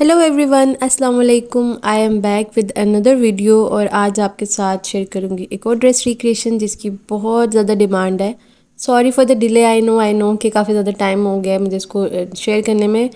Hello everyone, अस्सलाम वालेकुम। I am back with another video और आज आपके साथ शेयर करूँगी एक और ड्रेस रिक्रिएशन जिसकी बहुत ज़्यादा डिमांड है। Sorry for the delay. I know कि काफ़ी ज़्यादा टाइम हो गया है मुझे इसको शेयर करने में,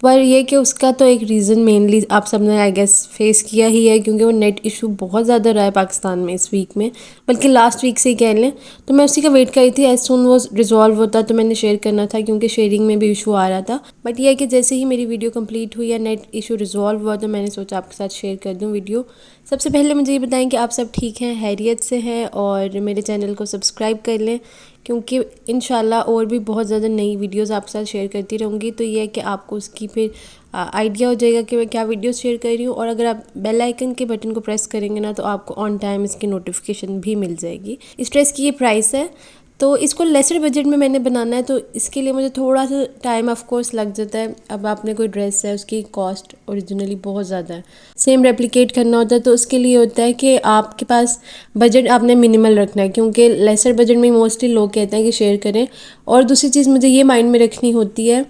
पर ये कि उसका तो एक रीज़न मेनली आप सबने आई गेस फेस किया ही है, क्योंकि वो नेट इशू बहुत ज़्यादा रहा है पाकिस्तान में इस वीक में, बल्कि लास्ट वीक से ही कह लें। तो मैं उसी का वेट कर रही थी, एज सुन वो रिजॉल्व होता तो मैंने शेयर करना था, क्योंकि शेयरिंग में भी इशू आ रहा था। बट यह है कि जैसे ही मेरी वीडियो कंप्लीट हुई या नेट इशू रिजॉल्व हुआ तो मैंने सोचा आपके साथ शेयर कर दूँ वीडियो। सबसे पहले मुझे ये बताएं कि आप सब ठीक हैं, हैरियत से हैं, और मेरे चैनल को सब्सक्राइब कर लें, क्योंकि इंशाल्लाह और भी बहुत ज़्यादा नई वीडियोस आपके साथ शेयर करती रहूँगी। तो ये है कि आपको उसकी फिर आइडिया हो जाएगा कि मैं क्या वीडियोस शेयर कर रही हूँ। और अगर आप बेल आइकन के बटन को प्रेस करेंगे ना, तो आपको ऑन टाइम इसकी नोटिफिकेशन भी मिल जाएगी। इस ड्रेस की ये प्राइस है, तो इसको लेसर बजट में मैंने बनाना है, तो इसके लिए मुझे थोड़ा सा टाइम ऑफ कोर्स लग जाता है। अब आपने कोई ड्रेस है, उसकी कॉस्ट ओरिजिनली बहुत ज़्यादा है, सेम रेप्लिकेट करना होता है, तो उसके लिए होता है कि आपके पास बजट आपने मिनिमल रखना है, क्योंकि लेसर बजट में मोस्टली लोग कहते हैं कि शेयर करें। और दूसरी चीज़ मुझे ये माइंड में रखनी होती है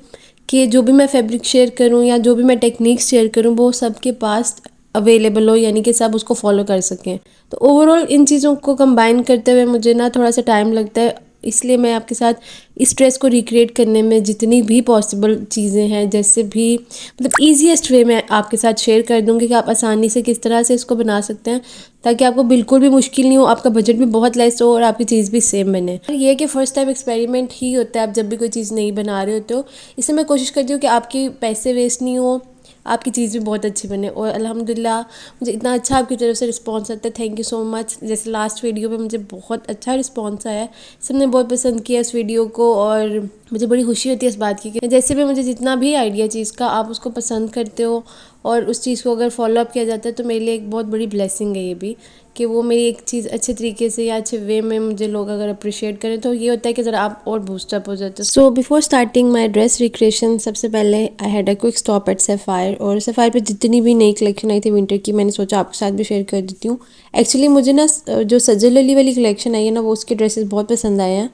कि जो भी मैं फैब्रिक शेयर करूं या जो भी मैं टेक्निक्स शेयर करूं वो सबके पास अवेलेबल हो, यानी कि सब उसको फॉलो कर सकें। तो ओवरऑल इन चीज़ों को कंबाइन करते हुए मुझे ना थोड़ा सा टाइम लगता है, इसलिए मैं आपके साथ इस ड्रेस को रिक्रिएट करने में जितनी भी पॉसिबल चीज़ें हैं, जैसे भी मतलब ईजीएस्ट वे में आपके साथ शेयर कर दूँगी कि आप आसानी से किस तरह से इसको बना सकते हैं, ताकि आपको बिल्कुल भी मुश्किल नहीं हो, आपका बजट भी बहुत लेस हो और आपकी चीज़ भी सेम बने। ये है कि फ़र्स्ट टाइम एक्सपेरिमेंट ही होता है, आप जब भी कोई चीज़ नहीं बना रहे होते हो। इससे मैं कोशिश करती हूँ कि आपके पैसे वेस्ट नहीं हो, आपकी चीज़ भी बहुत अच्छी बने। और अल्हम्दुलिल्लाह मुझे इतना अच्छा आपकी तरफ से रिस्पांस आता है, थैंक यू सो मच। जैसे लास्ट वीडियो पे मुझे बहुत अच्छा रिस्पांस आया है, सबने बहुत पसंद किया इस वीडियो को, और मुझे बड़ी खुशी होती है इस बात की कि जैसे भी मुझे जितना भी आइडिया चीज़ का आप उसको पसंद करते हो और उस चीज़ को अगर फॉलो अप किया जाता है, तो मेरे लिए एक बहुत बड़ी ब्लेसिंग है ये भी, कि वो मेरी एक चीज़ अच्छे तरीके से या अच्छे वे में मुझे लोग अगर अप्रिशिएट करें, तो ये होता है कि ज़रा आप और बूस्टअप हो जाते हो। So before starting my dress recreation, सबसे पहले I had a quick stop at sapphire, और सफ़ायर पे जितनी भी नई कलेक्शन आई थी विंटर की, मैंने सोचा आपके साथ भी शेयर कर देती हूँ। एक्चुअली मुझे ना जो सजल अली वाली कलेक्शन आई है ना, वो उसके ड्रेसेस बहुत पसंद आए हैं,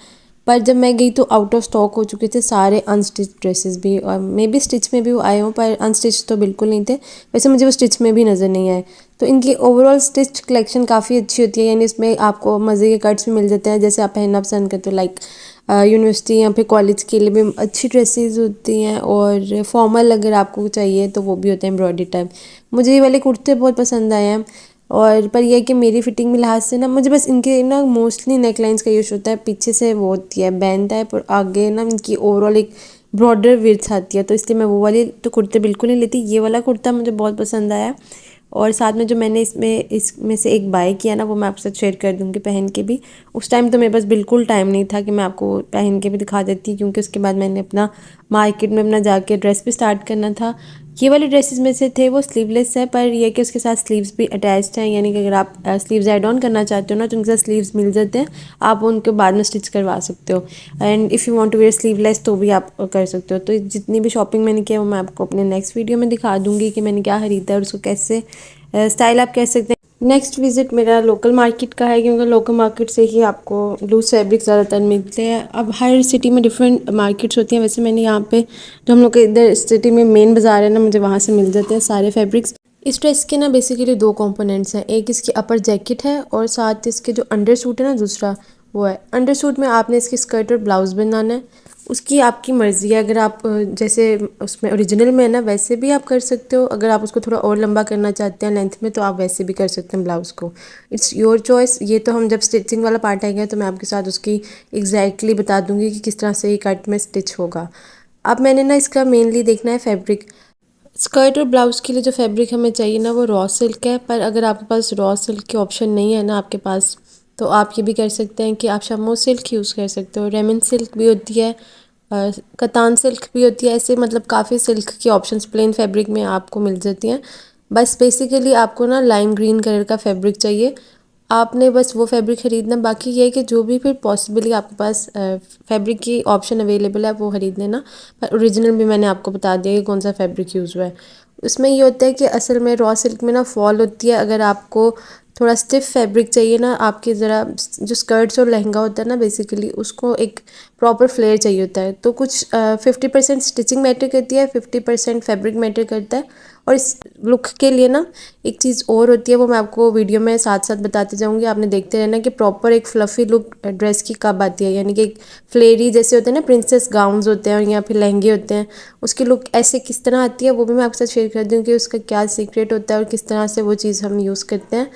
पर जब मैं गई तो आउट ऑफ स्टॉक हो चुके थे सारे अनस्टिच ड्रेसेस भी, और मे बी स्टिच में भी आए हों, पर अनस्टिच तो बिल्कुल नहीं थे। वैसे मुझे वो स्टिच में भी नज़र नहीं आए। तो इनकी ओवरऑल स्टिच कलेक्शन काफ़ी अच्छी होती है, यानी इसमें आपको मज़े के कट्स भी मिल जाते हैं, जैसे आप पहनना पसंद करते हो, लाइक यूनिवर्सिटी या फिर कॉलेज के लिए भी अच्छी ड्रेसेस होती हैं, और फॉर्मल अगर आपको चाहिए तो वो भी होते हैं एम्ब्रॉयडरी टाइप। मुझे ये वाले कुर्ते बहुत पसंद आए हैं, और पर यह है कि मेरी फिटिंग में लिहाज से ना मुझे बस इनके ना मोस्टली नेकलाइंस का यूज़ होता है, पीछे से वो होती है बैंड टाइप, और आगे ना इनकी ओवरऑल एक ब्रॉडर विड्थ आती है, तो इसलिए मैं वो वाली तो कुर्ते बिल्कुल नहीं लेती। ये वाला कुर्ता मुझे बहुत पसंद आया, और साथ में जो मैंने इसमें से एक बाय किया ना, वो मैं आपके साथ शेयर कर दूँगी पहन के भी। उस टाइम तो मेरे पास बिल्कुल टाइम नहीं था कि मैं आपको पहन के भी दिखा देती, क्योंकि उसके बाद मैंने अपना मार्केट में अपना जाके ड्रेस भी स्टार्ट करना था। ये वाले ड्रेसेस में से थे वो स्लीवलेस है, पर यह कि उसके साथ स्लीव्स भी अटैच्ड हैं, यानी कि अगर आप स्लीव्स ऐड ऑन करना चाहते हो ना, तो उनके साथ स्लीव्स मिल जाते हैं, आप उनको बाद में स्टिच करवा सकते हो। And if you want to wear sleeveless तो भी आप कर सकते हो। तो जितनी भी शॉपिंग मैंने किया वो मैं आपको अपने नेक्स्ट वीडियो में दिखा दूँगी कि मैंने क्या खरीदा और उसको कैसे स्टाइल आप कह सकते हैं। नेक्स्ट विज़िट मेरा लोकल मार्केट का है, क्योंकि लोकल मार्केट से ही आपको लूज फैब्रिक ज़्यादातर मिलते हैं। अब हर सिटी में डिफरेंट मार्केट्स होती हैं, वैसे मैंने यहाँ पे जो हम लोग के इधर सिटी में मेन बाज़ार है ना, मुझे वहाँ से मिल जाते हैं सारे फैब्रिक्स। इस ड्रेस के ना बेसिकली दो कंपोनेंट्स हैं, एक इसकी अपर जैकेट है और साथ इसके जो अंडर सूट है ना दूसरा वो है। अंडर सूट में आपने इसकी स्कर्ट और ब्लाउज़ बनाना है, उसकी आपकी मर्ज़ी है। अगर आप जैसे उसमें ओरिजिनल में है ना वैसे भी आप कर सकते हो, अगर आप उसको थोड़ा और लंबा करना चाहते हैं लेंथ में, तो आप वैसे भी कर सकते हैं ब्लाउज़ को। It's your choice. ये तो हम जब स्टिचिंग वाला पार्ट आएगा तो मैं आपके साथ उसकी एग्जैक्टली बता दूंगी कि किस तरह से ये कट में स्टिच होगा। अब मैंने ना इसका मेनली देखना है फैब्रिक। स्कर्ट और ब्लाउज़ के लिए जो फैब्रिक हमें चाहिए ना वो रॉ सिल्क है, पर अगर आपके पास रॉ सिल्क के ऑप्शन नहीं है ना आपके पास, तो आप ये भी कर सकते हैं कि आप शमो सिल्क यूज़ कर सकते हो। रेमन सिल्क भी होती है, कतान सिल्क भी होती है, ऐसे मतलब काफ़ी सिल्क के ऑप्शंस प्लेन फैब्रिक में आपको मिल जाती हैं। बस बेसिकली आपको ना लाइम ग्रीन कलर का फैब्रिक चाहिए, आपने बस वो फैब्रिक ख़रीदना। बाकी ये है कि जो भी फिर पॉसिबली आपके पास फैब्रिक की ऑप्शन अवेलेबल है वो ख़रीद लेना। पर ओरिजिनल भी मैंने आपको बता दिया कि कौन सा फैब्रिक यूज़ हुआ है। इसमें ये होता है कि असल में रॉ सिल्क में ना फॉल होती है, अगर आपको थोड़ा स्टिफ फैब्रिक चाहिए ना, आपकी ज़रा जो स्कर्ट्स और लहंगा होता है ना बेसिकली उसको एक प्रॉपर फ्लेयर चाहिए होता है। तो कुछ 50% स्टिचिंग मैटर करती है, 50% फैब्रिक मैटर करता है। और इस लुक के लिए ना एक चीज़ और होती है, वो मैं आपको वीडियो में साथ साथ बताते जाऊँगी, आपने देखते रहना कि प्रॉपर एक फ्लफ़ी लुक ड्रेस की कब आती है। यानी कि एक फ्लेयरी जैसे होते हैं ना, प्रिंसेस गाउन्स होते हैं या फिर लहंगे होते हैं, उसकी लुक ऐसे किस तरह आती है वो भी मैं आपके साथ शेयर कर दूँ कि उसका क्या सीक्रेट होता है और किस तरह से वो चीज़ हम यूज़ करते हैं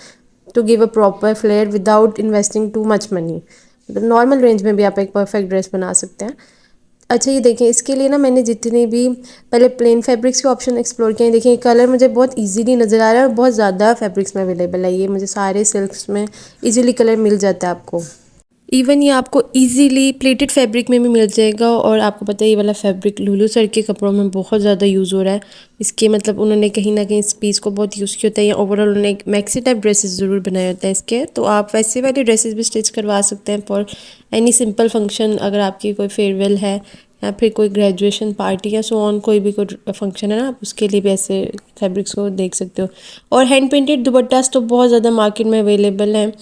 to give a proper flare without investing too much money. मतलब नॉर्मल रेंज में भी आप एक परफेक्ट ड्रेस बना सकते हैं। अच्छा ये देखें, इसके लिए ना मैंने जितने भी पहले प्लेन फैब्रिक्स के ऑप्शन एक्सप्लोर किए हैं, देखिए कलर मुझे बहुत इजीली नज़र आ रहा है और बहुत ज़्यादा फैब्रिक्स में अवेलेबल है। ये मुझे सारे सिल्क्स में इजीली कलर मिल जाता है आपको। इवन ये आपको इजीली प्लेटेड फैब्रिक में भी मिल जाएगा। और आपको पता है ये वाला फैब्रिक लुलू सर के कपड़ों में बहुत ज़्यादा यूज़ हो रहा है। इसके मतलब उन्होंने कहीं ना कहीं इस पीस को बहुत यूज़ किया होता है, या ओवरऑल उन्होंने एक मैक्सी टाइप ड्रेसेस ज़रूर बनाए होते हैं इसके। तो आप वैसे वाले ड्रेसेस भी स्टिच करवा सकते हैं फॉर एनी सिंपल फंक्शन। अगर आपकी कोई फेयरवेल है या फिर कोई ग्रेजुएशन पार्टी या सो ऑन, कोई भी कोई फंक्शन है ना, आप उसके लिए भी ऐसे फैब्रिक्स को देख सकते हो। और हैंड पेंटेड दुपट्टास तो बहुत ज़्यादा मार्केट में अवेलेबल हैं।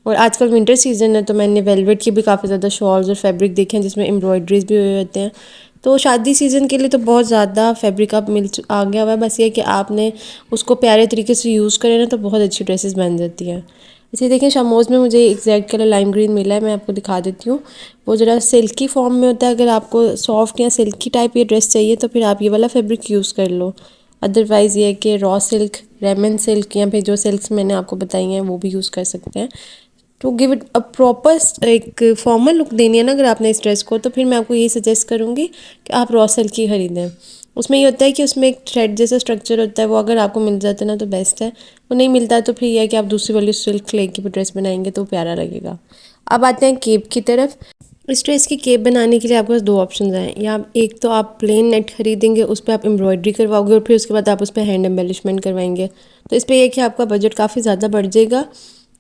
और आजकल विंटर सीज़न है तो मैंने वेलवेट की भी काफ़ी ज़्यादा शॉल्स और फैब्रिक देखे हैं जिसमें एम्ब्रॉयडरीज भी हुए होते हैं। तो शादी सीज़न के लिए तो बहुत ज़्यादा फैब्रिक अब आ गया हुआ है। बस ये कि आपने उसको प्यारे तरीके से यूज़ करें ना तो बहुत अच्छी ड्रेसेस बन जाती हैं। इसे देखें, शमोज़ में मुझे एग्जैक्ट कलर लाइम ग्रीन मिला है, मैं आपको दिखा देती हूँ। वो ज़रा सिल्की फॉर्म में होता है। अगर आपको सॉफ्ट या सिल्की टाइप ये ड्रेस चाहिए तो फिर आप ये वाला फैब्रिक यूज़ कर लो। अदरवाइज़ ये है कि रॉ सिल्क, रेमन सिल्क या फिर जो सिल्क्स मैंने आपको बताई हैं वो भी यूज़ कर सकते हैं। To give it a proper एक फॉर्मल लुक देनी है ना अगर आपने इस ड्रेस को, तो फिर मैं आपको यही सजेस्ट करूँगी कि आप रॉ सिल्क की ख़रीदें। उसमें ये होता है कि उसमें एक थ्रेड जैसा स्ट्रक्चर होता है, वो अगर आपको मिल जाता है ना तो बेस्ट है। वो नहीं मिलता है तो फिर यह है कि आप दूसरी वाली सिल्क लेके भी ड्रेस बनाएंगे तो प्यारा लगेगा। अब आते हैं केप की तरफ। इस ड्रेस की केप बनाने के लिए आपके पास दो ऑप्शन हैं। या एक तो आप प्लेन नेट खरीदेंगे, उस पर आप एम्ब्रॉयडरी करवाओगे और फिर उसके बाद आप उस पर हैंड एम्बेलिशमेंट करवाएंगे। तो इस पर यह कि आपका बजट काफ़ी ज़्यादा बढ़ जाएगा,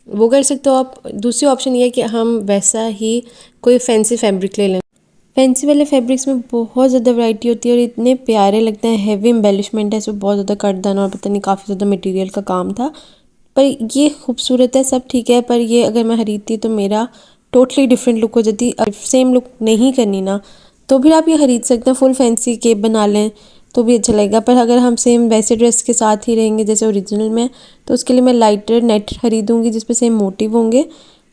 वो कर सकते हो आप। दूसरी ऑप्शन ये है कि हम वैसा ही कोई फैंसी फैब्रिक ले लें। फैंसी वाले फैब्रिक्स में बहुत ज़्यादा वैरायटी होती है और इतने प्यारे लगते हैं, हैवी एम्बेलिशमेंट है, इसमें बहुत ज़्यादा कटदाना और पता नहीं काफ़ी ज़्यादा मटेरियल का काम था। पर ये खूबसूरत है, सब ठीक है, पर ये अगर मैं खरीदती तो मेरा टोटली डिफरेंट लुक हो जाती। सेम लुक नहीं करनी ना तो फिर आप ये खरीद सकते हैं, फुल फैंसी केप बना लें तो भी अच्छा लगेगा। पर अगर हम सेम वैसे ड्रेस के साथ ही रहेंगे जैसे ओरिजिनल में, तो उसके लिए मैं लाइटर नेट खरीदूँगी जिस पे सेम मोटिव होंगे।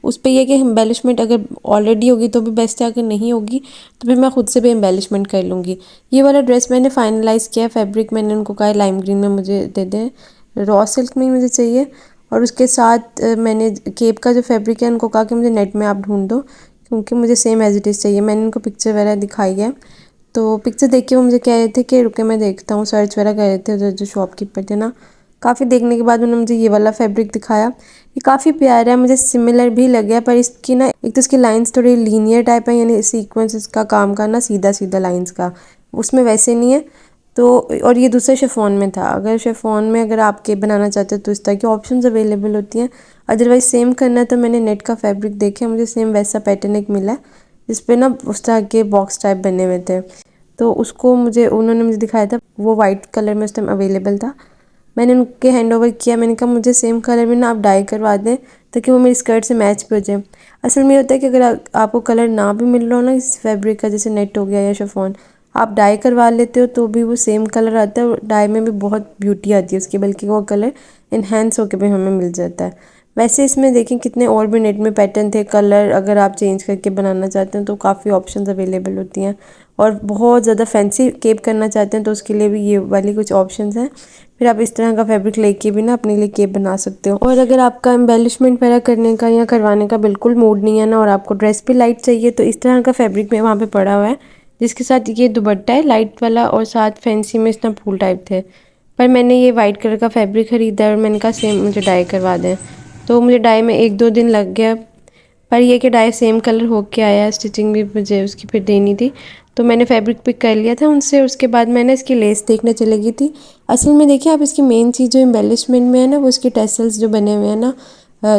उस पर यह कि एम्बेलिशमेंट अगर ऑलरेडी होगी तो भी बेस्ट है, अगर नहीं होगी तो फिर मैं खुद से भी एम्बेलिशमेंट कर लूँगी। ये वाला ड्रेस मैंने फाइनलाइज़ किया, फैब्रिक मैंने उनको कहा लाइम ग्रीन में मुझे दे दें, रॉ सिल्क में ही मुझे चाहिए। और उसके साथ मैंने केप का जो फैब्रिक है उनको कहा कि मुझे नेट में आप ढूंढ दो, क्योंकि मुझे सेम एज इट इज़ चाहिए। मैंने उनको पिक्चर वगैरह दिखाई है, तो पिक्चर देख के वो मुझे कह रहे थे कि रुके मैं देखता हूँ, सर्च वगैरह कर रहे थे जो शॉपकीपर थे ना। काफ़ी देखने के बाद उन्होंने मुझे ये वाला फैब्रिक दिखाया। ये काफ़ी प्यारा है, मुझे सिमिलर भी लगे, पर इसकी ना एक तो इसकी लाइंस थोड़ी लीनियर टाइप है, यानी सीक्वेंस इसका काम का ना सीधा सीधा लाइंस का, उसमें वैसे नहीं है। तो और ये दूसरा शिफॉन में था। अगर शिफॉन में अगर आप केप बनाना चाहते हो तो इस तरह की ऑप्शंस अवेलेबल होती हैं। अदरवाइज़ सेम करना है तो मैंने नेट का फैब्रिक देखा, मुझे सेम वैसा पैटर्न एक मिला जिस पे ना उस तरह के बॉक्स टाइप बने हुए थे। तो उसको उन्होंने मुझे दिखाया था, वो वाइट कलर में उस टाइम अवेलेबल था। मैंने उनके हैंड ओवर किया, मैंने कहा मुझे सेम कलर में ना आप डाई करवा दें ताकि वो मेरी स्कर्ट से मैच भी हो जाए। असल में होता है कि अगर आपको कलर ना भी मिल रहा हो ना इस फैब्रिक का, जैसे नेट हो गया या शिफॉन, आप डाई करवा लेते हो तो भी वो सेम कलर आता है और डाई में भी बहुत ब्यूटी आती है उसकी, बल्कि वो कलर इन्हेंस होकर भी हमें मिल जाता है। वैसे इसमें देखें कितने और भी नेट में पैटर्न थे, कलर अगर आप चेंज करके बनाना चाहते हैं तो काफ़ी ऑप्शंस अवेलेबल होती हैं। और बहुत ज़्यादा फैंसी केप करना चाहते हैं तो उसके लिए भी ये वाली कुछ ऑप्शंस हैं। फिर आप इस तरह का फैब्रिक लेके भी ना अपने लिए केप बना सकते हो। और अगर आपका एम्बेलिशमेंट वगैरह करने का या करवाने का बिल्कुल मूड नहीं है ना और आपको ड्रेस भी लाइट चाहिए, तो इस तरह का फैब्रिक में वहाँ पे पड़ा हुआ है जिसके साथ ये दुपट्टा है लाइट वाला और साथ फैंसी में इस तरह फूल टाइप थे। पर मैंने ये वाइट कलर का फैब्रिक ख़रीदा और मैंने कहा सेम मुझे डाई करवा दें, तो मुझे डाई में 1-2 दिन लग गया। पर ये कि डाई सेम कलर होके आया, स्टिचिंग भी मुझे उसकी फिर देनी थी, तो मैंने फैब्रिक पिक कर लिया था उनसे। उसके बाद मैंने इसकी लेस देखने चली गई थी। असल में देखिए आप इसकी मेन चीज़ जो एम्बेलिशमेंट में है ना, वो इसके टेसल्स जो बने हुए हैं ना,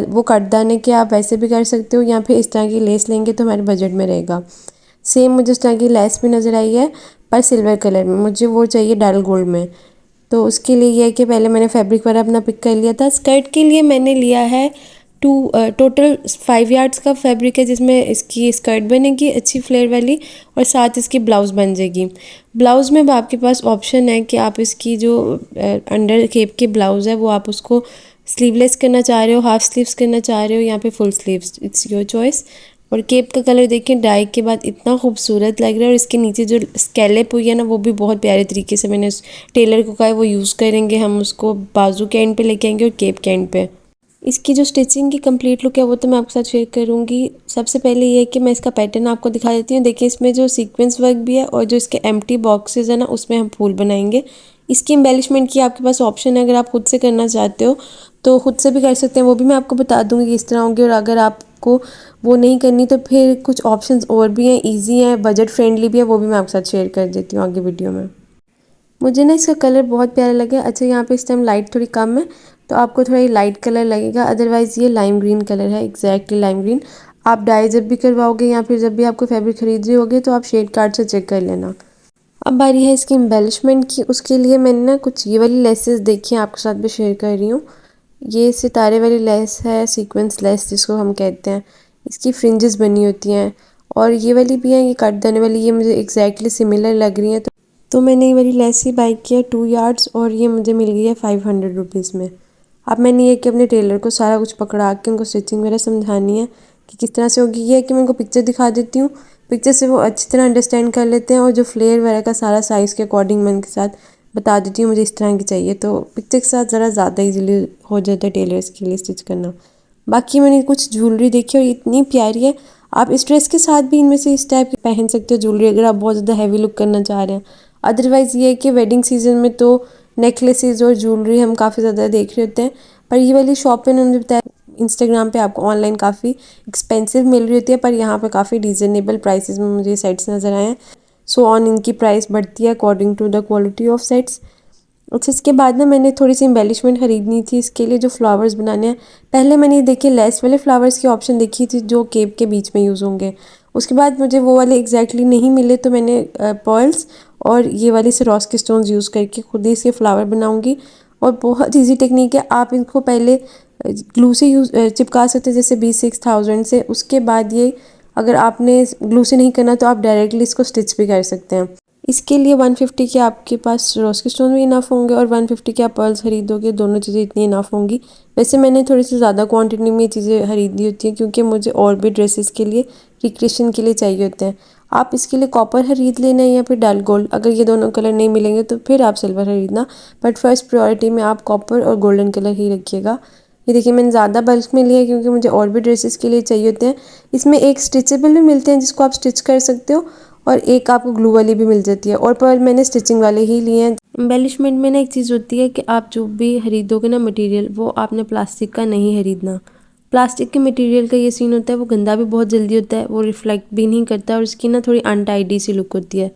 वो कटदाने के आप वैसे भी कर सकते हो या फिर इस तरह की लेस लेंगे तो हमारे बजट में रहेगा। सेम मुझे उस तरह की लेस भी नज़र आई है पर सिल्वर कलर में, मुझे वो चाहिए डार्क गोल्ड में। तो उसके लिए यह है कि पहले मैंने फैब्रिक वाला अपना पिक कर लिया था। स्कर्ट के लिए मैंने लिया है टोटल 5 यार्ड्स का फैब्रिक है जिसमें इसकी स्कर्ट बनेगी अच्छी फ्लेयर वाली और साथ इसकी ब्लाउज़ बन जाएगी। ब्लाउज़ में अब आपके पास ऑप्शन है कि आप इसकी जो अंडर केप की ब्लाउज़ है वो आप उसको स्लीवलेस करना चाह रहे हो, हाफ स्लीव्स करना चाह रहे हो या फिर full sleeves, it's your choice. और केप का कलर देखिए डाई के बाद इतना खूबसूरत लग रहा है और इसके नीचे जो स्कैलप हुई है ना वो भी बहुत प्यारे तरीके से मैंने उस टेलर को कहा है वो यूज़ करेंगे, हम उसको बाजू के एंड पे लेके आएंगे और केप के एंड पे। इसकी जो स्टिचिंग की कंप्लीट लुक है वो तो मैं आपके साथ शेयर करूँगी। सबसे पहले ये है कि मैं इसका पैटर्न आपको दिखा देती हूँ। देखिए इसमें जो सीक्वेंस वर्क भी है और जो इसके एम्प्टी बॉक्सेस है ना उसमें हम फूल बनाएंगे। इसकी एम्बेलिशमेंट की आपके पास ऑप्शन है, अगर आप खुद से करना चाहते हो तो खुद से भी कर सकते हैं, वो भी मैं आपको बता दूँगी किस तरह होंगे। और अगर आपको वो नहीं करनी तो फिर कुछ ऑप्शंस और भी हैं, ईजी हैं, बजट फ्रेंडली भी है, वो भी मैं आपके साथ शेयर कर देती हूँ आगे वीडियो में। मुझे ना इसका कलर बहुत प्यारा लगा। अच्छा यहाँ पे इस टाइम लाइट थोड़ी कम है तो आपको थोड़ा लाइट कलर लगेगा, अदरवाइज़ ये लाइम ग्रीन कलर है, एग्जैक्टली लाइम ग्रीन। आप डाई जब भी करवाओगे या फिर जब भी आपको फैब्रिक खरीद रहे होगे तो आप शेड कार्ड से चेक कर लेना। अब बारी है इसकी एम्बेलिशमेंट की। उसके लिए मैंने ना कुछ ये वाली लेसेस देखी हैं, आपके साथ भी शेयर कर रही हूँ। ये सितारे वाली लेस है, सीक्वेंस लेस जिसको हम कहते हैं। इसकी फ्रिंजेस बनी होती हैं और ये वाली भी है, ये कट देने वाली, ये मुझे एग्जैक्टली सिमिलर लग रही है। तो मैंने ये वाली लेस ही बाई की है 2 यार्ड्स और ये मुझे मिल गई है 500 रुपीज़ में। अब मैंने ये कि अपने टेलर को सारा कुछ पकड़ा के उनको स्टिचिंग वगैरह समझानी है कि किस तरह से होगी। ये है कि मैं उनको पिक्चर दिखा देती हूँ, पिक्चर से वो अच्छी तरह अंडरस्टैंड कर लेते हैं और जो फ्लेयर वगैरह का सारा साइज़ के अकॉर्डिंग मैं उनके साथ बता देती हूँ मुझे इस तरह की चाहिए, तो पिक्चर के साथ ज़रा ज़्यादा ईजीली हो जाता है टेलर्स के लिए स्टिच करना। बाकी मैंने कुछ ज्वेलरी देखी और इतनी प्यारी है, आप इस ड्रेस के साथ भी इनमें से इस टाइप की पहन सकते हो ज्वेलरी अगर आप बहुत ज़्यादा हैवी लुक करना चाह रहे हैं। अदरवाइज़ ये है कि वेडिंग सीजन में तो नेकलेसेस और ज्वेलरी हम काफ़ी ज़्यादा देख रहे होते हैं, पर ये वाली शॉप पे उन्होंने बताया इंस्टाग्राम पे आपको ऑनलाइन काफ़ी एक्सपेंसिव मिल रही होती है, पर यहाँ पे काफ़ी रीज़नेबल प्राइसेस में मुझे सेट्स नज़र आए हैं। सो ऑन इनकी प्राइस बढ़ती है according to the quality of sets. अच्छा इसके बाद ना मैंने थोड़ी सी एम्बेलिशमेंट ख़रीदनी थी इसके लिए, जो फ्लावर्स बनाने हैं। पहले मैंने देखिए लेस वाले फ्लावर्स की ऑप्शन देखी थी जो केप के बीच में यूज़ होंगे, उसके बाद मुझे वो वाले एग्जैक्टली नहीं मिले तो मैंने पर्ल्स और ये वाली सिरोस्की स्टोन्स यूज़ करके खुद ही इसके फ्लावर बनाऊंगी। और बहुत इजी टेक्निक है, आप इनको पहले ग्लू से यूज़ चिपका सकते हैं जैसे B6000 से। उसके बाद ये अगर आपने ग्लू से नहीं करना तो आप डायरेक्टली इसको स्टिच भी कर सकते हैं। इसके लिए 150 के आपके पास रोज़ स्टोन भी इनफ होंगे और 150 के आप पर्ल्स खरीदोगे, दोनों चीज़ें इतनी इनफ होंगी। वैसे मैंने थोड़ी सी ज़्यादा क्वांटिटी में ये चीज़ें खरीदी होती हैं क्योंकि मुझे और भी ड्रेसेस के लिए रिक्रिएशन के लिए चाहिए होते हैं। आप इसके लिए कॉपर खरीद लेना या फिर डल गोल्ड, अगर ये दोनों कलर नहीं मिलेंगे तो फिर आप सिल्वर खरीदना, बट फर्स्ट प्रायोरिटी में आप कॉपर और गोल्डन कलर ही रखिएगा। ये देखिए मैंने ज़्यादा बल्क में लिया है क्योंकि मुझे और भी ड्रेसेस के लिए चाहिए होते हैं। इसमें एक स्टिचेबल भी मिलते हैं जिसको आप स्टिच कर सकते हो और एक आपको ग्लू वाली भी मिल जाती है, और पर मैंने स्टिचिंग वाले ही लिए हैं। एम्बेलिशमेंट में ना एक चीज़ होती है कि आप जो भी खरीदोगे ना मटेरियल, वो आपने प्लास्टिक का नहीं खरीदना। प्लास्टिक के मटेरियल का ये सीन होता है वो गंदा भी बहुत जल्दी होता है, वो रिफ्लेक्ट भी नहीं करता और उसकी ना थोड़ी अनटाइडी सी लुक होती है।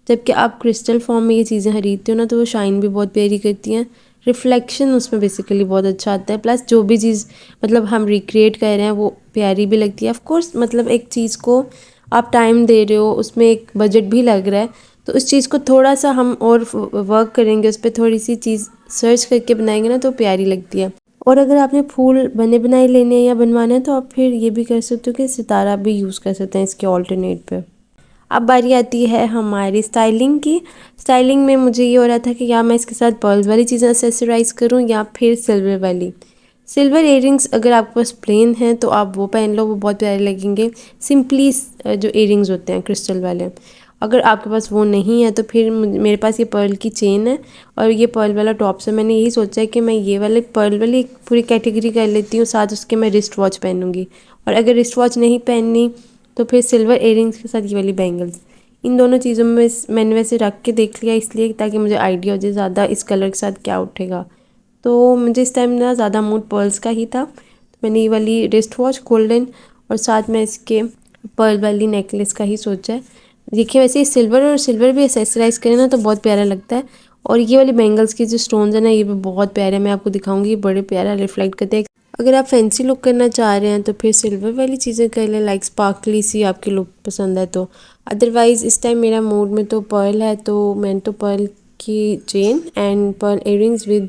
जबकि आप क्रिस्टल फॉर्म में ये चीज़ें खरीदते हो ना तो वो शाइन भी बहुत प्यारी करती हैं, रिफ्लेक्शन उसमें बेसिकली बहुत अच्छा आता है, प्लस जो भी चीज़ मतलब हम रिक्रिएट कर रहे हैं वो प्यारी भी लगती है। ऑफ कोर्स मतलब एक चीज़ को आप टाइम दे रहे हो, उसमें एक बजट भी लग रहा है, तो उस चीज़ को थोड़ा सा हम और वर्क करेंगे, उस पर थोड़ी सी चीज़ सर्च करके बनाएंगे ना तो प्यारी लगती है। और अगर आपने फूल बने बनाए लेने हैं या बनवाने हैं तो आप फिर ये भी कर सकते हो कि सितारा भी यूज़ कर सकते हैं इसके ऑल्टरनेट पे। अब बारी आती है हमारी स्टाइलिंग की। स्टाइलिंग में मुझे ये हो रहा था कि या मैं इसके साथ पर्ल्स वाली चीज़ें एक्सेसराइज़ करूँ या फिर सिल्वर वाली। सिल्वर इयरिंग्स अगर आपके पास प्लेन हैं तो आप वो पहन लो, वो बहुत प्यारे लगेंगे। सिंपली जो इयरिंग्स होते हैं क्रिस्टल वाले, अगर आपके पास वो नहीं है तो फिर मेरे पास ये पर्ल की चेन है और ये पर्ल वाला टॉप से मैंने यही सोचा है कि मैं ये वाले पर्ल वाली पूरी कैटेगरी कर लेती हूँ, साथ उसके मैं रिस्ट वॉच पहनूँगी। और अगर रिस्ट वॉच नहीं पहननी तो फिर सिल्वर इयरिंग्स के साथ ये वाली बैंगल्स। इन दोनों चीज़ों में मैंने वैसे रख के देख लिया इसलिए ताकि मुझे आइडिया हो जाए ज़्यादा इस कलर के साथ क्या उठेगा। तो मुझे इस टाइम ना ज़्यादा मूड पर्ल्स का ही था, तो मैंने ये वाली रिस्ट वॉच गोल्डन और साथ में इसके पर्ल वाली नेकलेस का ही सोचा है। देखिए वैसे सिल्वर और सिल्वर भी एक्सेसराइज करें ना तो बहुत प्यारा लगता है। और ये वाली बैंगल्स की जो स्टोन्स है ना ये भी बहुत प्यारे हैं, मैं आपको दिखाऊंगी, बड़े प्यारा रिफ्लेक्ट करते हैं। अगर आप फैंसी लुक करना चाह रहे हैं तो फिर सिल्वर वाली चीज़ें कर लें, लाइक स्पार्कली सी आपकी लुक पसंद है तो। अदरवाइज़ इस टाइम मेरा मूड में तो पर्ल है, तो मैंने तो पर्ल की chain and pearl earrings with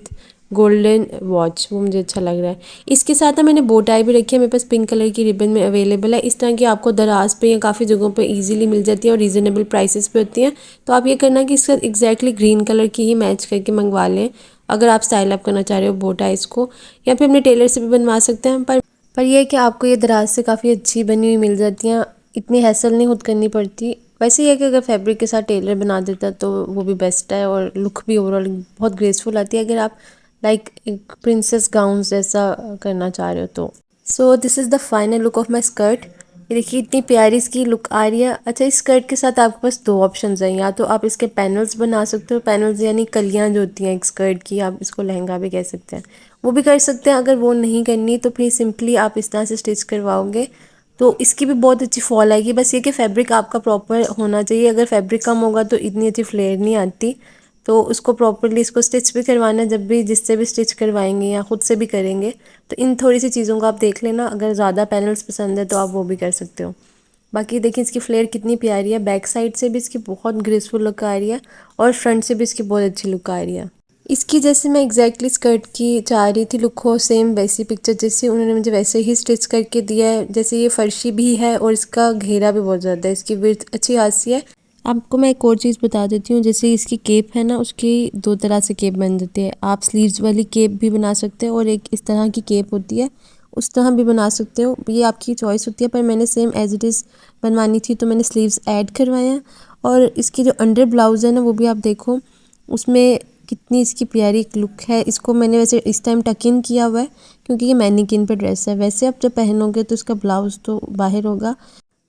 golden watch, वो मुझे अच्छा लग रहा है। इसके साथ ना मैंने बो टाई भी रखी है, मेरे पास पिंक कलर की रिबन में अवेलेबल है। इस तरह की आपको दराज पे या काफ़ी जगहों पे इजीली मिल जाती है और रीज़नेबल प्राइसेस पे होती हैं। तो आप ये करना कि इसका एग्जैक्टली ग्रीन कलर की ही मैच करके मंगवा लें अगर आप स्टाइल अप करना चाह रहे हो बो टाइज को, या फिर अपने टेलर से भी बनवा सकते हैं। पर यह है कि आपको ये दराज से काफ़ी अच्छी बनी हुई मिल जाती हैं, इतनी हैसल नहीं खुद करनी पड़ती। वैसे ये है कि अगर फैब्रिक के साथ टेलर बना देता तो वो भी बेस्ट है और लुक भी ओवरऑल बहुत ग्रेसफुल आती है अगर आप लाइक एक प्रिंसेस गाउन जैसा करना चाह रहे हो तो। So this is the final look of my skirt. ये देखिए इतनी प्यारी इसकी लुक आ रही है। अच्छा, इस स्कर्ट के साथ आपके पास दो ऑप्शंस हैं, या तो आप इसके पैनल्स बना सकते हो, पैनल्स यानी कलियाँ जो होती हैं एक स्कर्ट की, आप इसको लहंगा भी कह सकते हैं, वो भी कर सकते हैं। अगर वो नहीं करनी तो फिर सिंपली आप इस तरह से स्टिच करवाओगे तो इसकी भी बहुत अच्छी फॉल आएगी। बस ये कि फैब्रिक आपका प्रॉपर होना चाहिए, अगर फैब्रिक कम होगा तो इतनी अच्छी फ्लेयर नहीं आती। तो उसको प्रॉपरली इसको स्टिच भी करवाना, जब भी जिससे भी स्टिच करवाएंगे या ख़ुद से भी करेंगे तो इन थोड़ी सी चीज़ों को आप देख लेना। अगर ज़्यादा पैनल्स पसंद है तो आप वो भी कर सकते हो। बाकी देखिए इसकी फ्लेयर कितनी प्यारी है, बैक साइड से भी इसकी बहुत ग्रेसफुल लुक आ रही है और फ्रंट से भी इसकी बहुत अच्छी लुक आ रही है। इसकी जैसे मैं एग्जैक्टली स्कर्ट की चाह रही थी लुक हो, सेम वैसी पिक्चर जैसे उन्होंने मुझे वैसे ही स्टिच करके दिया है। जैसे ये फर्शी भी है और इसका घेरा भी बहुत ज़्यादा है, इसकी विड्थ अच्छी खासी है। आपको मैं एक और चीज़ बता देती हूँ, जैसे इसकी केप है ना, उसकी दो तरह से केप बन जाती है। आप स्लीव्स वाली केप भी बना सकते हो और एक इस तरह की केप होती है उस तरह भी बना सकते हो, ये आपकी चॉइस होती है। पर मैंने सेम एज इट इज़ बनवानी थी तो मैंने स्लीव्स ऐड करवाए हैं। और इसकी जो अंडर ब्लाउज़ है ना वो भी आप देखो, उसमें कितनी इसकी प्यारी एक लुक है। इसको मैंने वैसे इस टाइम टक इन किया हुआ है क्योंकि ये मैनीक्विन पे ड्रेस है, वैसे आप जब पहनोगे तो इसका ब्लाउज़ तो बाहर होगा।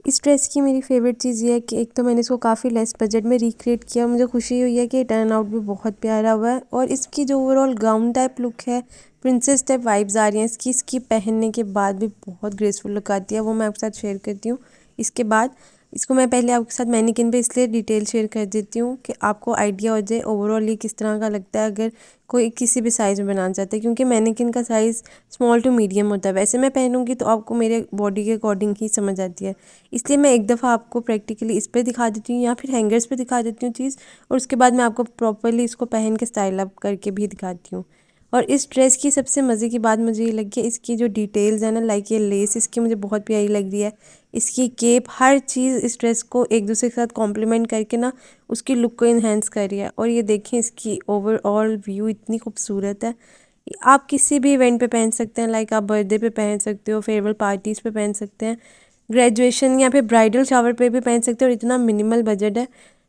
इस ड्रेस की मेरी फेवरेट चीज़ ये है कि एक तो मैंने इसको काफ़ी लेस बजट में रिक्रिएट किया, मुझे खुशी हुई है कि टर्न आउट भी बहुत प्यारा हुआ है। और इसकी जो ओवरऑल गाउन टाइप लुक है, प्रिंसेस टाइप वाइब्स आ रही हैं इसकी पहनने के बाद भी बहुत ग्रेसफुल लुक आती है, वो मैं आपके साथ शेयर करती हूँ। इसके बाद इसको मैं पहले आपके साथ मैनीक्विन पे इसलिए डिटेल शेयर कर देती हूँ कि आपको आइडिया हो जाए ओवरऑल ये किस तरह का लगता है अगर कोई किसी भी साइज़ में बनाना चाहता है, क्योंकि मैनीक्विन का साइज़ स्मॉल टू मीडियम होता है। वैसे मैं पहनूंगी तो आपको मेरे बॉडी के अकॉर्डिंग ही समझ आती है, इसलिए मैं एक दफ़ा आपको प्रैक्टिकली इस पर दिखा देती हूँ या फिर हैंगर्स पे दिखा देती हूँ चीज़, और उसके बाद मैं आपको प्रॉपरली इसको पहन के स्टाइल अप करके भी दिखाती हूँ। और इस ड्रेस की सबसे मज़े की बात मुझे ये लगी है इसकी जो डिटेल्स है ना, लाइक ये लेस इसकी मुझे बहुत प्यारी लग रही है, इसकी केप, हर चीज़ इस ड्रेस को एक दूसरे के साथ कॉम्प्लीमेंट करके ना उसकी लुक को इन्हेंस कर रही है। और ये देखें इसकी ओवरऑल व्यू इतनी खूबसूरत है, आप किसी भी इवेंट पे पहन सकते हैं, लाइक आप बर्थडे पे पहन सकते हो, फेयरवेल पार्टीज़ पे पहन सकते हैं, ग्रेजुएशन या फिर ब्राइडल शावर पे भी पहन सकते हो। और इतना मिनिमल बजट है।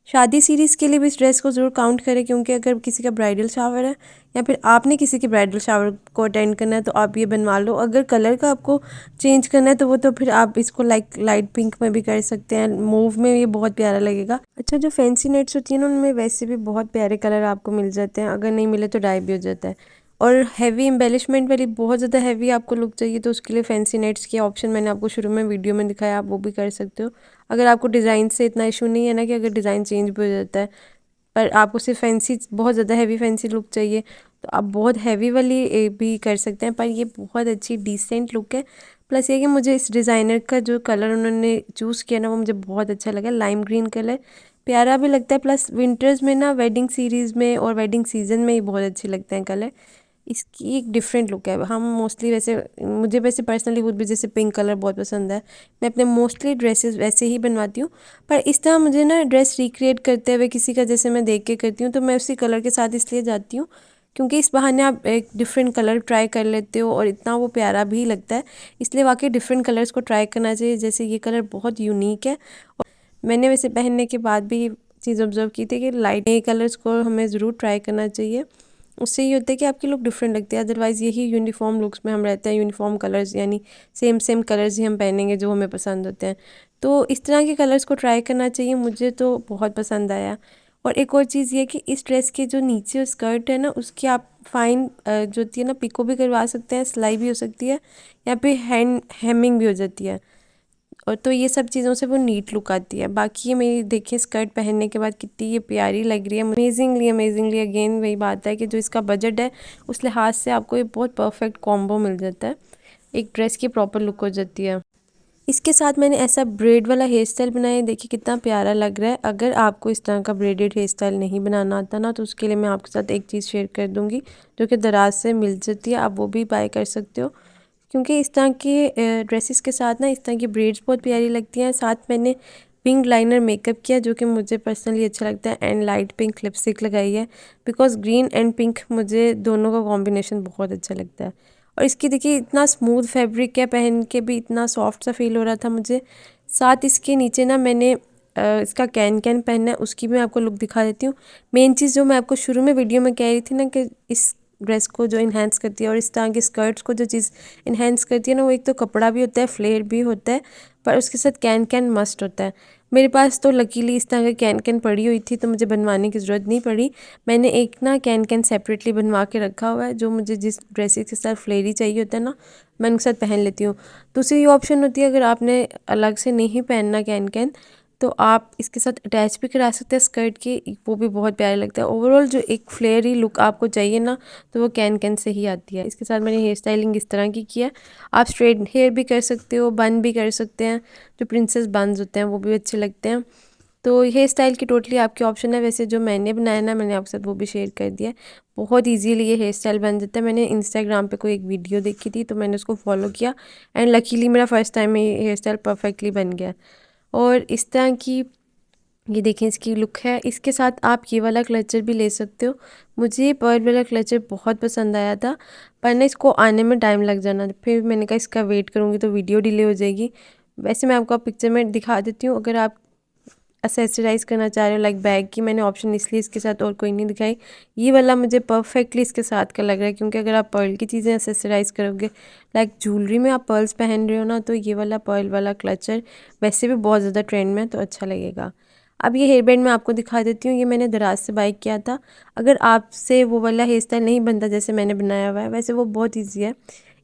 शादी सीरीज़ के लिए भी इस ड्रेस को ज़रूर काउंट करें, क्योंकि अगर किसी का ब्राइडल शावर है या फिर आपने किसी के ब्राइडल शावर को अटेंड करना है तो आप ये बनवा लो। अगर कलर का आपको चेंज करना है तो वो तो फिर आप इसको लाइक लाइट पिंक में भी कर सकते हैं, मूव में ये बहुत प्यारा लगेगा। अच्छा, जो फैंसी नेट्स होती हैं ना उनमें वैसे भी बहुत प्यारे कलर आपको मिल जाते हैं, अगर नहीं मिले तो डाई भी हो जाता है। और हैवी एम्बेलिशमेंट वाली बहुत ज़्यादा हैवी आपको लुक चाहिए तो उसके लिए फैंसी नेट्स की ऑप्शन मैंने आपको शुरू में वीडियो में दिखाया, आप वो भी कर सकते हो। अगर आपको डिज़ाइन से इतना इशू नहीं है ना कि अगर डिज़ाइन चेंज भी हो जाता है, पर आपको सिर्फ फैंसी बहुत ज़्यादा हैवी फैंसी लुक चाहिए तो आप बहुत हैवी वाली भी कर सकते हैं। पर ये बहुत अच्छी डिसेंट लुक है। प्लस ये कि मुझे इस डिज़ाइनर का जो कलर उन्होंने चूज़ किया ना वो मुझे बहुत अच्छा लगा, लाइम ग्रीन कलर प्यारा भी लगता है। प्लस विंटर्स में ना वेडिंग सीरीज़ में और वेडिंग सीजन में ही बहुत अच्छे लगते हैं कलर। इसकी एक डिफरेंट लुक है। हम मोस्टली वैसे मुझे वैसे पर्सनली खुद भी जैसे पिंक कलर बहुत पसंद है, मैं अपने मोस्टली ड्रेसेस वैसे ही बनवाती हूँ। पर इस तरह मुझे ना ड्रेस रिक्रिएट करते हुए किसी का जैसे मैं देख के करती हूँ तो मैं उसी कलर के साथ इसलिए जाती हूँ क्योंकि इस बहाने आप एक डिफरेंट कलर ट्राई कर लेते हो और इतना वो प्यारा भी लगता है। इसलिए वाकई डिफरेंट कलर्स को ट्राई करना चाहिए। जैसे ये कलर बहुत यूनिक है और मैंने वैसे पहनने के बाद भी चीज़ ऑब्जर्व की थी कि लाइट कलर्स को हमें ज़रूर ट्राई करना चाहिए। उससे ये होता है कि आपकी लुक डिफरेंट लगती है। अदरवाइज़ यही यूनिफॉर्म लुक्स में हम रहते हैं, यूनिफॉर्म कलर्स यानी सेम सेम कलर्स ही हम पहनेंगे जो हमें पसंद होते हैं। तो इस तरह के कलर्स को ट्राई करना चाहिए, मुझे तो बहुत पसंद आया। और एक और चीज़ ये कि इस ड्रेस के जो नीचे स्कर्ट है ना उसकी आप फाइन जो होती है ना पिको भी करवा सकते हैं, सिलाई भी हो सकती है या फिर हैंड हेमिंग भी हो जाती है। और तो ये सब चीज़ों से वो नीट लुक आती है। बाकी ये मेरी देखिए स्कर्ट पहनने के बाद कितनी ये प्यारी लग रही है, अमेजिंगली अमेजिंगली। अगेन वही बात है कि जो इसका बजट है उस लिहाज से आपको ये बहुत परफेक्ट कॉम्बो मिल जाता है, एक ड्रेस की प्रॉपर लुक हो जाती है। इसके साथ मैंने ऐसा ब्रेड वाला हेयर स्टाइल बनाया है, देखिए कितना प्यारा लग रहा है। अगर आपको इस तरह का ब्रेडेड हेयर स्टाइल नहीं बनाना आता ना, तो उसके लिए मैं आपके साथ एक चीज़ शेयर कर दूंगी जो कि दराज से मिल जाती है, आप वो भी बाय कर सकते हो। क्योंकि इस तरह के ड्रेसेस के साथ ना इस तरह की ब्रेड्स बहुत प्यारी लगती हैं। साथ मैंने पिंक लाइनर मेकअप किया जो कि मुझे पर्सनली अच्छा लगता है, एंड लाइट पिंक लिपस्टिक लगाई है बिकॉज ग्रीन एंड पिंक मुझे दोनों का कॉम्बिनेशन बहुत अच्छा लगता है। और इसकी देखिए इतना स्मूथ फैब्रिक है, पहन के भी इतना सॉफ्ट सा फील हो रहा था मुझे। साथ इसके नीचे ना मैंने इसका कैन कैन पहनना है, उसकी भी मैं आपको लुक दिखा देती हूँ। मेन चीज़ जो मैं आपको शुरू में वीडियो में कह रही थी ना कि इस ड्रेस को जो इन्हेंस करती है और इस तरह की स्कर्ट्स को जो चीज़ इन्हेंस करती है ना, वो एक तो कपड़ा भी होता है, फ्लेयर भी होता है, पर उसके साथ कैन कैन मस्ट होता है। मेरे पास तो लकीली इस तरह का कैन कैन पड़ी हुई थी तो मुझे बनवाने की ज़रूरत नहीं पड़ी। मैंने एक ना कैन कैन सेपरेटली बनवा के रखा हुआ है, जो मुझे जिस ड्रेसेस के साथ फ्लेयरी चाहिए होता है ना, मैं उनके साथ पहन लेती हूँ। दूसरी ऑप्शन होती है अगर आपने अलग से नहीं पहनना कैन कैन, तो आप इसके साथ अटैच भी करा सकते हैं स्कर्ट की, वो भी बहुत प्यारा लगता है। ओवरऑल जो एक फ्लेयरी लुक आपको चाहिए ना, तो वो कैन कैन से ही आती है। इसके साथ मैंने हेयर स्टाइलिंग इस तरह की किया। आप स्ट्रेट हेयर भी कर सकते हो, बन भी कर सकते हैं, जो प्रिंसेस बन्स होते हैं वो भी अच्छे लगते हैं। तो हेयर स्टाइल की टोटली आपकी ऑप्शन है। वैसे जो मैंने बनाया ना, मैंने आपके साथ वो भी शेयर कर दिया है। बहुत इजीली ये हेयर स्टाइल बन जाता है। मैंने इंस्टाग्राम पे कोई एक वीडियो देखी थी तो मैंने उसको फॉलो किया, एंड लकीली मेरा फर्स्ट टाइम में ये हेयर स्टाइल परफेक्टली बन गया। और इस तरह की ये देखें इसकी लुक है। इसके साथ आप ये वाला क्लचर भी ले सकते हो। मुझे पर्ल वाला क्लचर बहुत पसंद आया था, पर ना इसको आने में टाइम लग जाना, फिर मैंने कहा इसका वेट करूँगी तो वीडियो डिले हो जाएगी। वैसे मैं आपको पिक्चर में दिखा देती हूँ। अगर आप एसेसराइज करना चाह रहे हो लाइक बैग की, मैंने ऑप्शन इसलिए इसके साथ और कोई नहीं दिखाई, ये वाला मुझे परफेक्टली इसके साथ का लग रहा है। क्योंकि अगर आप पर्ल की चीज़ें एसेसराइज करोगे, लाइक ज्वेलरी में आप पर्ल्स पहन रहे हो ना, तो ये वाला पर्ल वाला क्लचर वैसे भी बहुत ज़्यादा ट्रेंड में, तो अच्छा लगेगा। अब ये हेयर बैंड मैं आपको दिखा देती हूँ, ये मैंने दराज से बाय किया था। अगर आपसे वो वाला हेयर स्टाइल नहीं बनता जैसे मैंने बनाया हुआ है, वैसे वो बहुत ईजी है,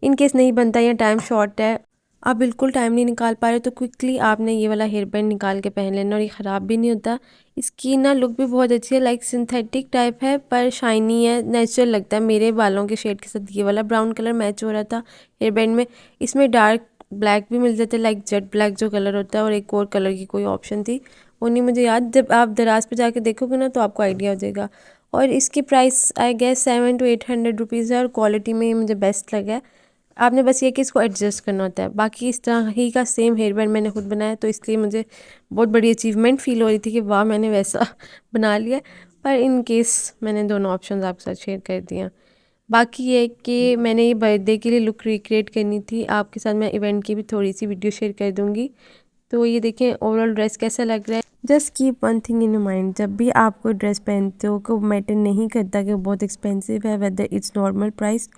इन केस नहीं बनता या टाइम शॉर्ट है, आप बिल्कुल टाइम नहीं निकाल पा रहे, तो क्विकली आपने ये वाला हेयर बैंड निकाल के पहन लेना, और ये ख़राब भी नहीं होता। इसकी ना लुक भी बहुत अच्छी है, लाइक सिंथेटिक टाइप है पर शाइनी है, नेचुरल लगता है। मेरे बालों के शेड के साथ ये वाला ब्राउन कलर मैच हो रहा था हेयर बैंड में। इसमें डार्क ब्लैक भी मिल जाते हैं, लाइक जेट ब्लैक जो कलर होता है, और एक और कलर की कोई ऑप्शन थी, वो नहीं मुझे याद। जब आप दराज पे जाके देखोगे ना तो आपको आइडिया हो जाएगा। और इसकी price I guess 700 to 800 rupees है, और क्वालिटी में ये मुझे बेस्ट लगा है। आपने बस ये कि इसको एडजस्ट करना होता है। बाकी इस तरह ही का सेम हेयर बैंड मैंने खुद बनाया, तो इसलिए मुझे बहुत बड़ी अचीवमेंट फील हो रही थी कि वाह मैंने वैसा बना लिया। पर इन केस मैंने दोनों ऑप्शंस आपके साथ शेयर कर दिया। बाकी ये कि मैंने ये बर्थडे के लिए लुक रिक्रिएट करनी थी, आपके साथ मैं इवेंट की भी थोड़ी सी वीडियो शेयर कर दूँगी। तो ये देखें ओवरऑल ड्रेस कैसा लग रहा है। Just keep one thing in mind, जब भी आप कोई ड्रेस पहनते हो को मैटर नहीं करता कि वो बहुत एक्सपेंसिव है, वेदर इट्स नॉर्मल प्राइस।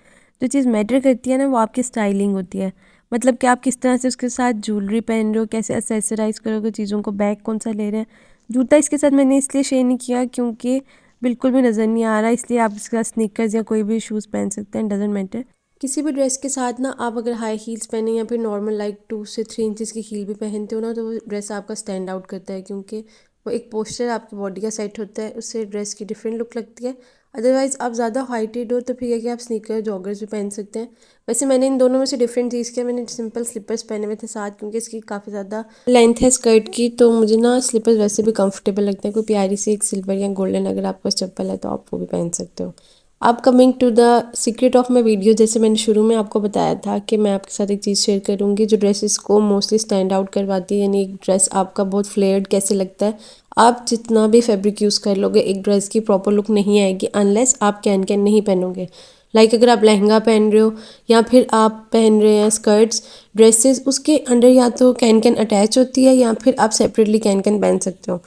जो चीज़ मैटर करती है ना, वो आपकी स्टाइलिंग होती है। मतलब कि आप किस तरह से उसके साथ ज्वेलरी पहन रहे हो, कैसे एक्सेसराइज करोगे चीज़ों को, बैग कौन सा ले रहे हैं। जूता इसके साथ मैंने इसलिए शेयर नहीं किया क्योंकि बिल्कुल भी नज़र नहीं आ रहा, इसलिए आप इसके साथ स्नीकर्स या कोई भी शूज़ पहन सकते हैं, डजेंट मैटर। किसी भी ड्रेस के साथ ना आप अगर हाई हील्स पहने या फिर नॉर्मल लाइक 2 से 3 इंचेस की हील भी पहनते हो ना, तो वो ड्रेस आपका स्टैंड आउट करता है, क्योंकि वो एक पोस्चर आपकी बॉडी का सेट होता है, उससे ड्रेस की डिफरेंट लुक लगती है। अदरवाइज़ आप ज़्यादा हाइटेड हो तो फिर है कि आप स्नीकर जॉगर्स भी पहन सकते हैं। वैसे मैंने इन दोनों में से डिफरेंट चीज़ किया, मैंने सिंपल स्लीपर्स पहने हुए थे साथ, क्योंकि इसकी काफ़ी ज़्यादा लेंथ है स्कर्ट की, तो मुझे ना स्लीपर्स वैसे भी कंफर्टेबल लगते हैं। कोई प्यारी सी एक सिल्वर या गोल्डन अगर आपके पास चप्पल है तो आप वो भी पहन सकते हो। अब coming to the secret of my video, जैसे मैंने शुरू में आपको बताया था कि मैं आपके साथ एक चीज़ शेयर करूँगी जो ड्रेसेस को मोस्टली स्टैंड आउट करवाती है, यानी एक ड्रेस आपका बहुत फ्लेयर्ड कैसे लगता है। आप जितना भी फैब्रिक यूज़ कर लोगे, एक ड्रेस की प्रॉपर लुक नहीं आएगी अनलेस आप कैन कैन नहीं पहनोगे। लाइक अगर आप लहंगा पहन रहे हो या फिर आप पहन रहे हैं स्कर्ट्स ड्रेसेस, उसके अंडर या तो कैन कैन अटैच होती है या फिर आप सेपरेटली कैन कैन पहन सकते हो।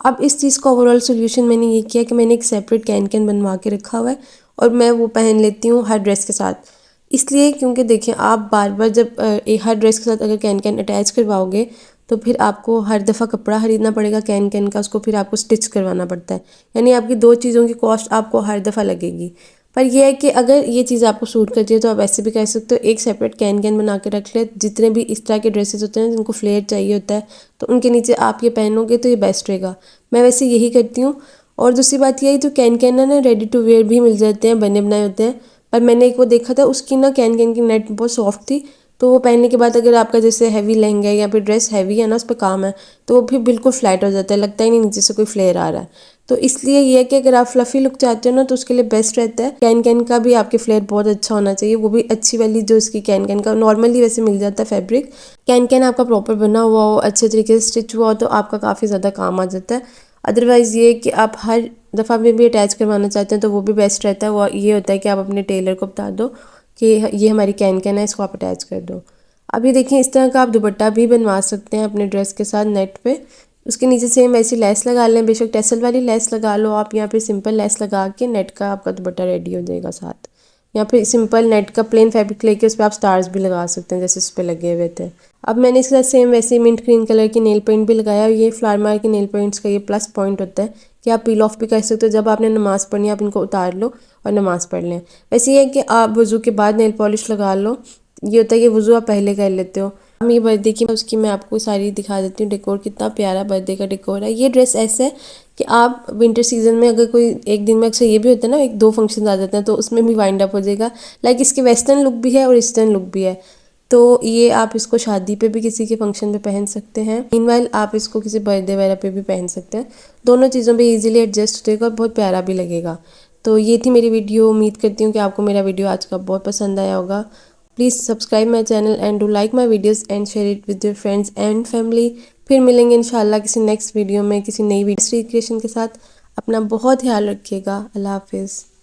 अब इस चीज़ का ओवरऑल सोल्यूशन मैंने ये किया कि मैंने एक सेपरेट कैन कैन बनवा के रखा हुआ है, और मैं वो पहन लेती हूँ हर ड्रेस के साथ। इसलिए क्योंकि देखिए आप बार बार जब हर ड्रेस के साथ अगर कैन कैन अटैच करवाओगे, तो फिर आपको हर दफ़ा कपड़ा ख़रीदना पड़ेगा कैन कैन का, उसको फिर आपको स्टिच करवाना पड़ता है, यानी आपकी दो चीज़ों की कॉस्ट आपको हर दफ़ा लगेगी। पर यह है कि अगर ये चीज़ आपको सूट करती है तो आप ऐसे भी कर सकते हो, एक सेपरेट कैन कैन बना के रख ले। जितने भी इस तरह के ड्रेसेस होते हैं जिनको फ्लेयर चाहिए होता है, तो उनके नीचे आप ये पहनोगे तो ये बेस्ट रहेगा। मैं वैसे यही करती हूँ। और दूसरी बात यह है, जो कैन कैन है ना, रेडी टू वेयर भी मिल जाते हैं, बने बनाए होते हैं। पर मैंने एक वो देखा था, उसकी ना कैन कैन की नेट बहुत सॉफ्ट थी, तो वो पहनने के बाद अगर आपका जैसे हैवी लहंगा है या फिर ड्रेस हैवी है ना, उस पर काम है, तो वो फिर बिल्कुल फ्लैट हो जाता है, लगता ही नहीं नीचे से कोई फ्लेयर आ रहा है। तो इसलिए ये है कि अगर आप फ्लफ़ी लुक चाहते हो ना, तो उसके लिए बेस्ट रहता है कैन कैन का भी आपके फ्लेयर बहुत अच्छा होना चाहिए, वो भी अच्छी वाली जो इसकी कैन कैन का नॉर्मली वैसे मिल जाता है फैब्रिक। कैन कैन आपका प्रॉपर बना हुआ हो, अच्छे तरीके से स्टिच हुआ हो, तो आपका काफ़ी ज़्यादा काम आ जाता है। अदरवाइज़ ये कि आप हर दफ़ा में भी अटैच करवाना चाहते हैं तो वो भी बेस्ट रहता है। वो ये होता है कि आप अपने टेलर को बता दो कि ये हमारी कैन कैन है, इसको आप अटैच कर दो। अब ये देखिए, इस तरह का आप दुपट्टा भी बनवा सकते हैं अपने ड्रेस के साथ नेट पे। उसके नीचे सेम ऐसी लेस लगा लें, बेशक टेसल वाली लेस लगा लो आप, या फिर सिंपल लेस लगा के नेट का आपका दुपट्टा रेडी हो जाएगा साथ। या फिर सिंपल नेट का प्लेन फैब्रिक लेके उस पर आप स्टार्स भी लगा सकते हैं जैसे उस पर लगे हुए थे। अब मैंने इसके साथ सेम वैसे मिंट ग्रीन कलर की नेल पेंट भी लगाया। ये फ्लावर मार्क की नेल पेंट्स का ये प्लस पॉइंट होता है कि आप पील ऑफ भी कर सकते हो। जब आपने नमाज़ पढ़नी है आप इनको उतार लो और नमाज़ पढ़ लें। वैसे ये है कि आप वज़ू के बाद नेल पॉलिश लगा लो। ये होता है कि वज़ू आप पहले कर लेते हो। अब ये बर्थडे की उसकी मैं आपको सारी दिखा देती हूँ डेकोर, कितना प्यारा बर्थडे का डेकोर है। ये ड्रेस ऐसे है कि आप विंटर सीजन में अगर कोई एक दिन में अक्सर ये भी होता है ना, एक दो फंक्शन आ जाते हैं, तो उसमें भी वाइंड अप हो जाएगा। लाइक इसकी वेस्टर्न लुक भी है और ईस्टर्न लुक भी है। तो ये आप इसको शादी पे भी किसी के फंक्शन पे पहन सकते हैं। मीनवाइल आप इसको किसी बर्थडे वगैरह पे भी पहन सकते हैं। दोनों चीज़ों पे इजीली एडजस्ट हो जाएगा और बहुत प्यारा भी लगेगा। तो ये थी मेरी वीडियो। उम्मीद करती हूँ कि आपको मेरा वीडियो आज का बहुत पसंद आया होगा। Please subscribe my channel and do like my videos and share it with your friends and family. फिर मिलेंगे इंशाल्लाह किसी नेक्स्ट वीडियो में किसी नई वीडियो क्रिएशन के साथ। अपना बहुत ख्याल रखिएगा। अल्लाह हाफिज़।